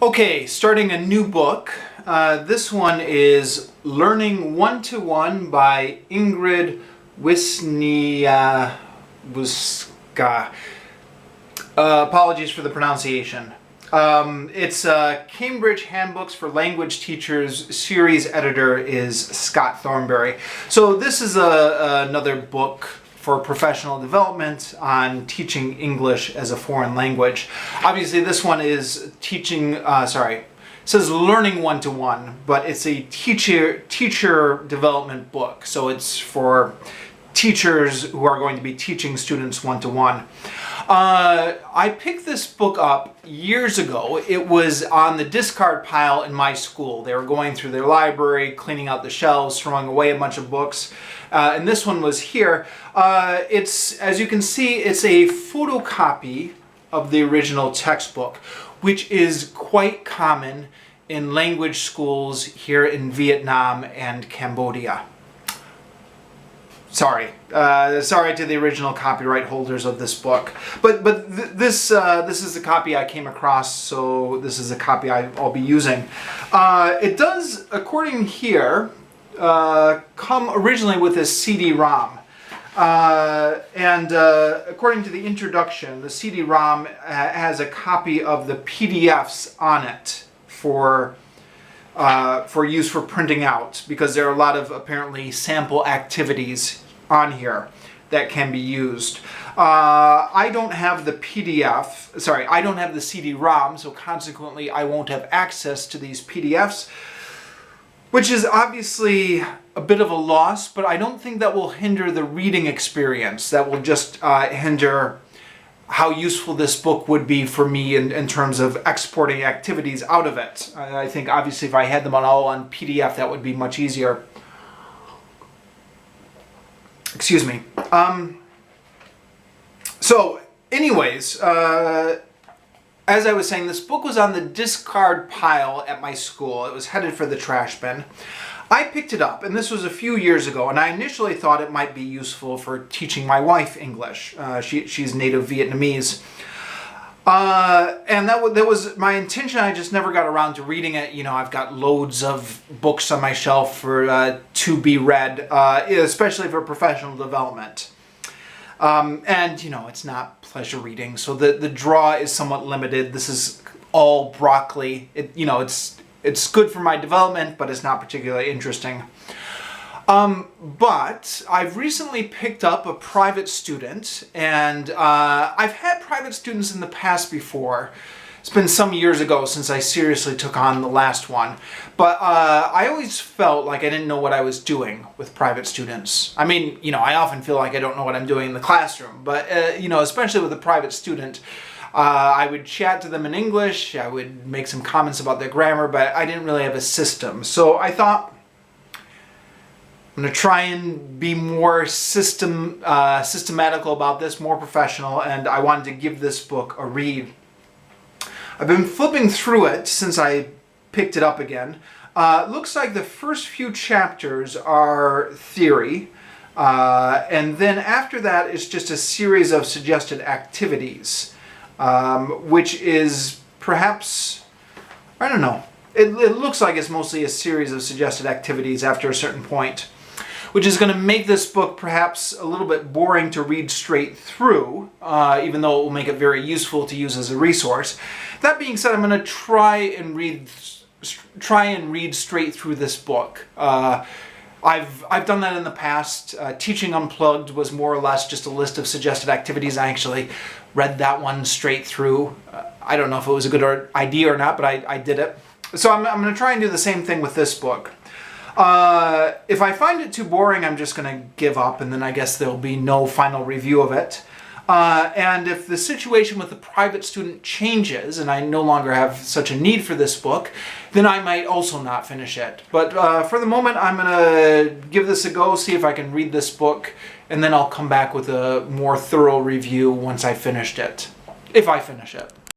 Okay, starting a new book. This one is Learning One-to-One by Ingrid Wisniewska. Apologies for the pronunciation. It's Cambridge Handbooks for Language Teachers. Series editor is Scott Thornberry. So this is another book for professional development on teaching English as a foreign language. Obviously this one is teaching, it says Learning One-to-One, but it's a teacher development book. So it's for teachers who are going to be teaching students one-to-one. I picked this book up years ago. It was on the discard pile in my school. They were going through their library, cleaning out the shelves, throwing away a bunch of books. And this one was here. As you can see, it's a photocopy of the original textbook, which is quite common in language schools here in Vietnam and Cambodia. Sorry to the original copyright holders of this book, but this is the copy I came across, so this is a copy I'll be using. It does, according here, come originally with a CD-ROM, and according to the introduction, the CD-ROM has a copy of the PDFs on it for use for printing out, because there are a lot of apparently sample activities on here that can be used. I don't have the I don't have the CD-ROM, so consequently I won't have access to these PDFs, which is obviously a bit of a loss, but I don't think that will hinder the reading experience. That will just hinder how useful this book would be for me in terms of exporting activities out of it. I think obviously if I had them all on PDF, that would be much easier. Excuse me. So anyways, as I was saying, this book was on the discard pile at my school. It was headed for the trash bin. I picked it up, and this was a few years ago, and I initially thought it might be useful for teaching my wife English. She's native Vietnamese. And that was my intention. I just never got around to reading it. You know, I've got loads of books on my shelf to be read, especially for professional development. And, you know, it's not pleasure reading, so the draw is somewhat limited. This is all broccoli. It's good for my development, but it's not particularly interesting. But I've recently picked up a private student, and I've had private students in the past before. It's been some years ago since I seriously took on the last one. But I always felt like I didn't know what I was doing with private students. I mean, you know, I often feel like I don't know what I'm doing in the classroom, but, you know, especially with a private student, I would chat to them in English, I would make some comments about their grammar, but I didn't really have a system. So I thought, I'm going to try and be more systematical about this, more professional, and I wanted to give this book a read. I've been flipping through it since I picked it up again. It looks like the first few chapters are theory, and then after that it's just a series of suggested activities, which is perhaps, I don't know, it looks like it's mostly a series of suggested activities after a certain point, which is going to make this book perhaps a little bit boring to read straight through, even though it will make it very useful to use as a resource. That being said, I'm going to try and read straight through this book. I've done that in the past. Teaching Unplugged was more or less just a list of suggested activities. I actually read that one straight through. I don't know if it was a good idea or not, but I did it. So I'm going to try and do the same thing with this book. If I find it too boring, I'm just going to give up, and then I guess there'll be no final review of it. And if the situation with the private student changes, and I no longer have such a need for this book, then I might also not finish it. But for the moment, I'm going to give this a go, see if I can read this book, and then I'll come back with a more thorough review once I finished it. If I finish it.